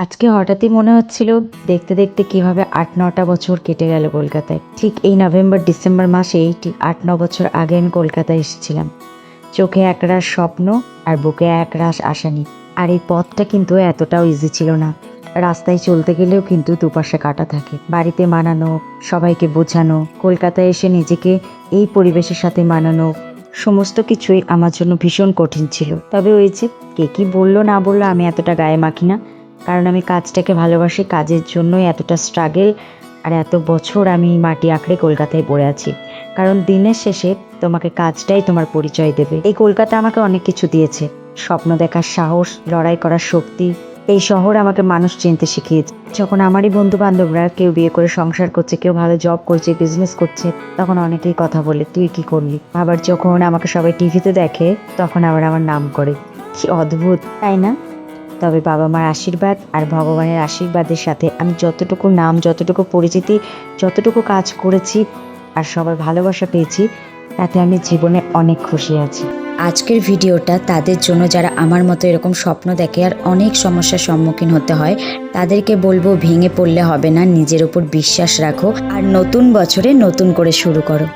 আজকে হঠাৎই মনে হচ্ছিল দেখতে দেখতে কিভাবে ৮-৯টা বছর কেটে গেল কলকাতায়। ঠিক এই নভেম্বর ডিসেম্বর মাসে এই ঠিক ৮-৯ বছর আগে আমি কলকাতায় এসেছিলাম। চোখে একরাশ স্বপ্ন আর বুকে একরাশ আশা নিয়ে। আর এই পথটা কিন্তু এতটাও ইজি ছিল না। রাস্তায় চলতে গেলেও কিন্তু দুপাশে কাটা থাকে। বাড়িতে মানানো, সবাইকে বোঝানো, কলকাতায় এসে নিজেকে এই পরিবেশের সাথে মানানো, সমস্ত কিছুই আমার জন্য ভীষণ কঠিন ছিল। তবে ওই যে কে কি বললো না বললো আমি এতটা গায়ে মাখি না, কারণ আমি কাজটাকে ভালোবাসি। কাজের জন্যই এতটা স্ট্রাগল আর এত বছর আমি মাটি আঁকড়ে কলকাতায় পড়ে আছি। কারণ দিনের শেষে তোমাকে কাজটাই তোমার পরিচয় দেবে। এই কলকাতা আমাকে অনেক কিছু দিয়েছে, স্বপ্ন দেখার সাহস, লড়াই করার শক্তি। এই শহর আমাকে মানুষ চিনতে শিখিয়েছে। যখন আমারই বন্ধু বান্ধবরা কেউ বিয়ে করে সংসার করছে, কেউ ভালো জব করছে, বিজনেস করছে, তখন অনেকেই কথা বলে তুই কি করলি। আবার যখন আমাকে সবাই টিভিতে দেখে তখন আবার আমার নাম করে। কি অদ্ভুত, তাই না? তবে বাবা মার আশীর্বাদ আর ভগবানের আশীর্বাদের সাথে আমি যতটুকু নাম, যতটুকু পরিচিতি, যতটুকু কাজ করেছি আর সবার ভালোবাসা পেয়েছি, তাতে আমি জীবনে অনেক খুশি আছি। আজকের ভিডিওটা তাদের জন্য যারা আমার মতো এরকম স্বপ্ন দেখে আর অনেক সমস্যার সম্মুখীন হতে হয়। তাদেরকে বলবো ভেঙে পড়লে হবে না, নিজের উপর বিশ্বাস রাখো আর নতুন বছরে নতুন করে শুরু করো।